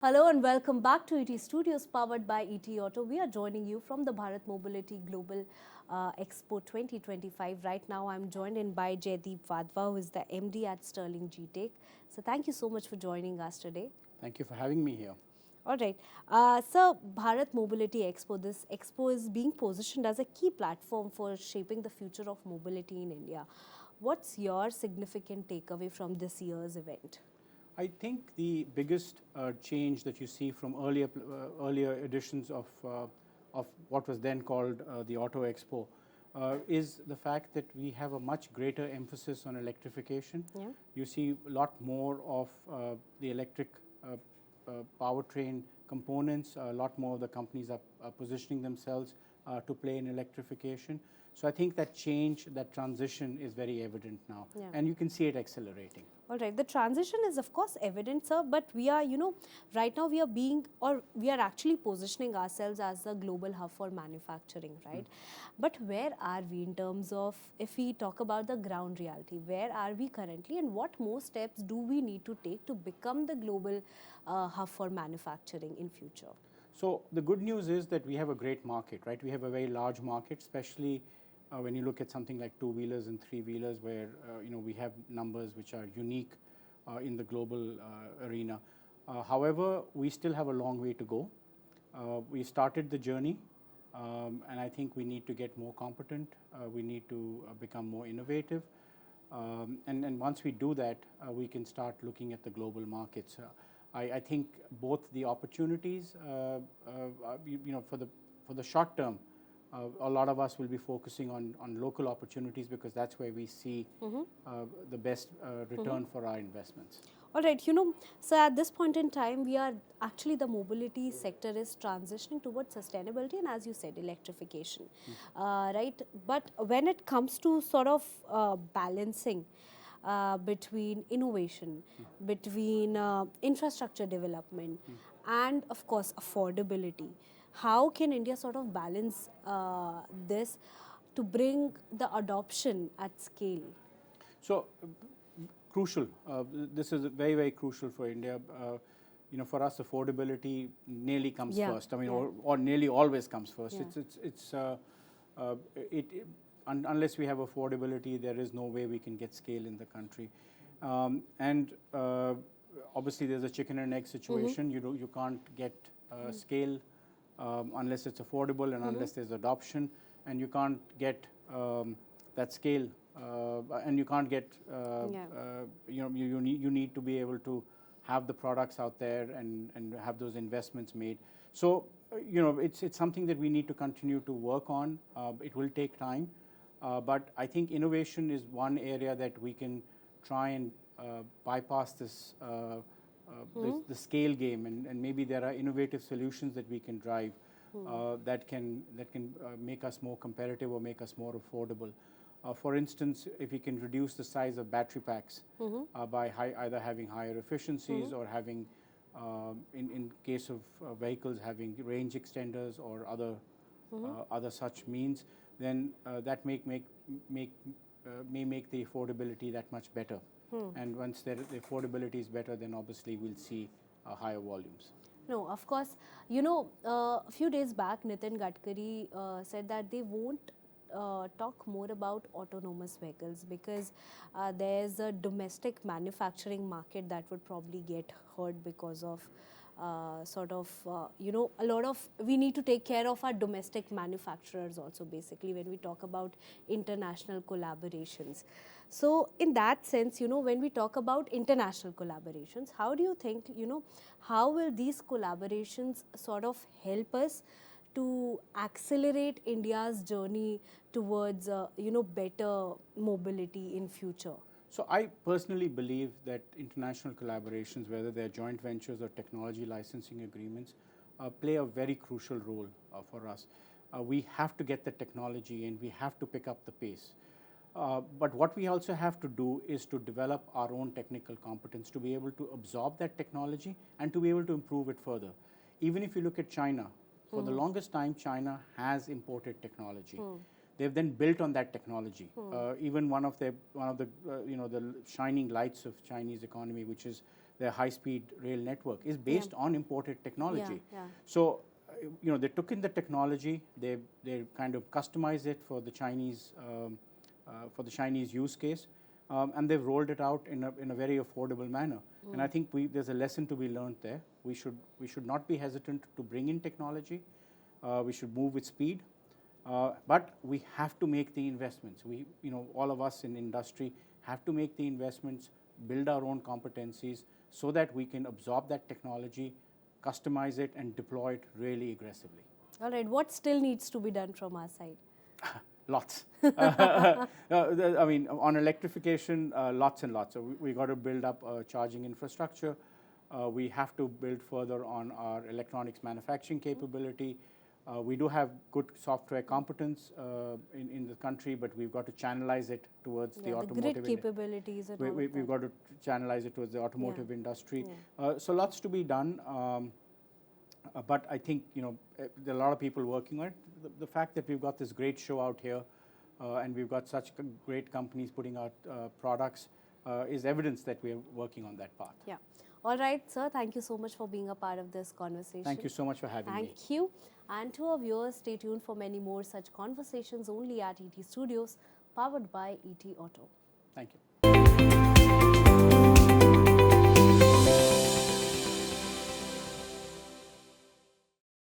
Hello and welcome back to ET Studios powered by ET Auto. We are joining you from the Bharat Mobility Global Expo 2025. Right now I'm joined in by Jaideep Wadhwa, who is the MD at Sterling Gtake. So thank you so much for joining us today. Thank you for having me here. All right. So Bharat Mobility Expo, this expo is being positioned as a key platform for shaping the future of mobility in India. What's your significant takeaway from this year's event? I think the biggest change that you see from earlier editions of what was then called the Auto Expo is the fact that we have a much greater emphasis on electrification. Yeah. You see a lot more of the electric powertrain components. A lot more of the companies are positioning themselves to play in electrification. So I think that change, that transition is very evident now, and you can see it accelerating. All right, the transition is of course evident, sir, but we are, right now we are actually positioning ourselves as a global hub for manufacturing, right? But where are we in terms of, if we talk about the ground reality, where are we currently and what more steps do we need to take to become the global hub for manufacturing in future? So the good news is that we have a great market, right? We have a very large market, especially when you look at something like two-wheelers and three-wheelers, where we have numbers which are unique in the global arena. However, we still have a long way to go. We started the journey, and I think we need to get more competent. We need to become more innovative, and once we do that, we can start looking at the global markets. I think both the opportunities, for the short term, a lot of us will be focusing on local opportunities because that's where we see the best return for our investments. All right, so at this point in time, the mobility sector is transitioning towards sustainability and, as you said, electrification, right? But when it comes to sort of balancing between innovation, between infrastructure development, and of course affordability, how can India sort of balance this to bring the adoption at scale? So, crucial. This is very, very crucial for India. For us, affordability nearly comes first. I mean, or nearly always comes first. Unless we have affordability, there is no way we can get scale in the country. And obviously, there's a chicken and egg situation. You can't get scale unless it's affordable and unless there's adoption, and you can't get that scale, and you can't get you need to be able to have the products out there and have those investments made. So it's something that we need to continue to work on. It will take time, but I think innovation is one area that we can try and bypass this the scale game, and maybe there are innovative solutions that we can drive that can make us more competitive or make us more affordable. For instance, if we can reduce the size of battery packs by either having higher efficiencies or having, in case of vehicles, having range extenders or other such means, then that may make the affordability that much better. And once the affordability is better, then obviously we'll see higher volumes. No, of course. A few days back, Nitin Gadkari said that they won't talk more about autonomous vehicles because there's a domestic manufacturing market that would probably get hurt because of a lot of, we need to take care of our domestic manufacturers also, basically, when we talk about international collaborations. So in that sense, when we talk about international collaborations, how do you think, how will these collaborations sort of help us to accelerate India's journey towards, better mobility in future? So I personally believe that international collaborations, whether they're joint ventures or technology licensing agreements, play a very crucial role for us. We have to get the technology and we have to pick up the pace. But what we also have to do is to develop our own technical competence to be able to absorb that technology and to be able to improve it further. Even if you look at China, for the longest time, China has imported technology. They've then built on that technology. Even one of the the shining lights of Chinese economy, which is their high-speed rail network is based on imported technology. Yeah. So, they took in the technology, they kind of customized it for the Chinese use case, and they've rolled it out in a very affordable manner. And I think there's a lesson to be learned there. We should not be hesitant to bring in technology. We should move with speed, but we have to make the investments. All of us in industry have to make the investments, build our own competencies, so that we can absorb that technology, customize it, and deploy it really aggressively. All right. What still needs to be done from our side? Lots. I mean, on electrification, lots and lots. So we got to build up a charging infrastructure. We have to build further on our electronics manufacturing capability. We do have good software competence in the country, but we've got to channelize it towards the automotive. The grid capabilities and all we've got to channelize it towards the automotive industry. So lots to be done. But I think, there are a lot of people working on it. The fact that we've got this great show out here and we've got such great companies putting out products is evidence that we're working on that path. Yeah. All right, sir. Thank you so much for being a part of this conversation. Thank you so much for having me. Thank you. And to our viewers, stay tuned for many more such conversations only at ET Studios, powered by ET Auto. Thank you.